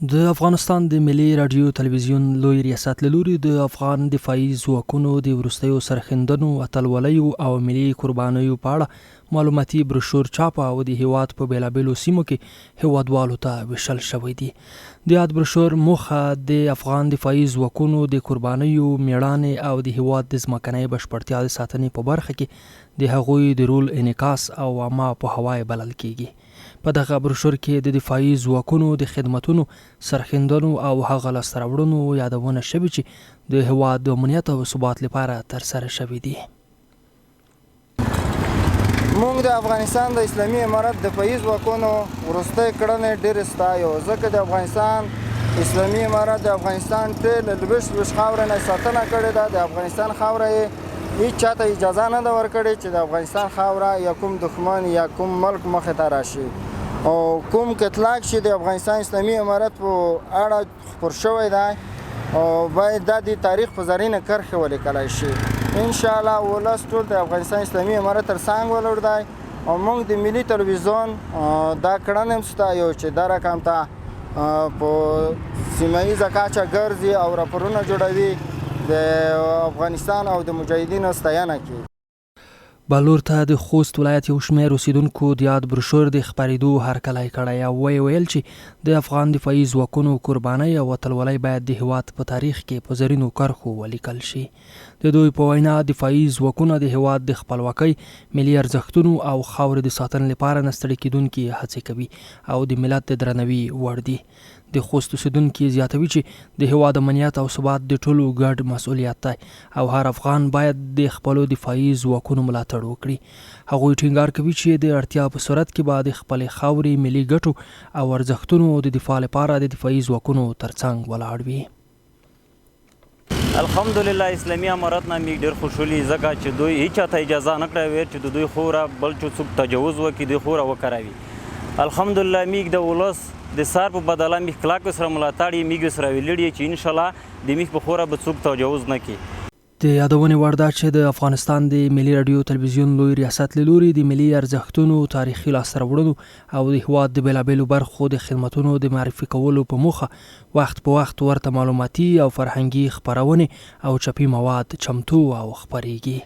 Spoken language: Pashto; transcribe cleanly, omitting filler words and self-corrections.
د افغانستان د ملي رادیو تلویزیون لوی ریاست له لوري د افغان دفاعي ځواکونو د وروستیو سرښندنو، اتلولیو او ملي قربانیو په اړه معلوماتي بروشور چاپ او د هیواد په بیلابیلو سیمو کې هیوادوالو ته ویشل شوی دی. د یاد بروشور موخه د افغان دفاعي ځواکونو د قربانیو، میړانې او د هیواد د ځمکنۍ بشپړتیا د ساتنې په برخه کې د هغوی د رول انعکاس او عامه پوهاوی بلل کیږي. په دغه بروشور کې د دفاعي ځواکونو د خدمتونو، سرښندنو او هغه لاسته راوړنو یادونه شوې چې د هیواد د امنیت او ثبات لپاره ترسره شوي دي. موږ د افغانستان د اسلامي امارت دفاعي ځواکونو وروستۍ کړنې ډېرې ستایو، ځکه د افغانستان اسلامي امارت د افغانستان ټول لویشت خاوره نه ساتنه کړې ده. د افغانستان خاوره یې هیڅ چاته اجازه نه ده ورکړې چې د افغانستان خاوره یا کوم دښمن یا کوم ملک مخې ته راشي او کوم اطلاق چې د افغانستان اسلامي امارت په اړه خپور شوی دی او باید دا د تاریخ په زرینه کرښه ولیکلی شي. انشاءالله ولس ټول د افغانستان اسلامي امارت تر څنګ ولاړ دی او موږ د ملي تلویزیون دا کړنه هم ستایو چې دا رقم ته په سیمه ییزه کچه ګرځي او راپورونه جوړوي، د افغانستان او د مجاهدینو ستاینه کوي. بلور ته د خوست ولایت یو شمېر اوسیدونکو د یاد بروشور د خپرېدو هرکلی کړی او ویل چې د افغان دفاعي ځواکونو قربانۍ او اتلولۍ باید د هیواد په تاریخ کې په زرینو کرښو ولیکل شي. د دوی په وینا دفاعي ځواکونه د هیواد د خپلواکۍ، ملي ارزښتونو او خاورې د ساتنې لپاره نه ستړي کیدونکي هڅې کوي او د ملت د درناوي وړ دي. د خوست اوسیدونکي زیاتوي چې د هیواد امنیت او ثبات د ټولو ګډ مسؤلیت دی او هر افغان باید د خپلو دفاعي ځواکونو ملاتړ وکړي. هغوی ټینګار کوي چې د اړتیا په صورت کې به د خپلې خاورې، ملي ګټو او ارزښتونو د دفاع لپاره د دفاعي ځواکونو ترڅنګ ولاړ وي. الحمدلله اسلامي امارت نه موږ ډېر خوشحالي ځکه چې دوی هیچ چاته اجازه نه کړی چې د دوی خوره بل څوک تجاوز وکړي، دوی خوره وکاروي. الحمدلله موږ د ولس د سر په بدله میخ کلک سره ملاتړ یې میږ سره ویلړي چې انشاءالله د میخ په خوره به څوک تجاوز نه کړي. د یادونې وړ ده چې د افغانستان د ملي رادیو تلویزیون لوی ریاست له لوري د ملي ارزښتونو، تاریخي لاسته راوړنو او د هیواد د بیلابیلو برخو د خدمتونو د معرفي کولو په موخه وخت په وخت ورته معلوماتي او فرهنګي خپرونې او چاپي مواد چمتو او خپریږي.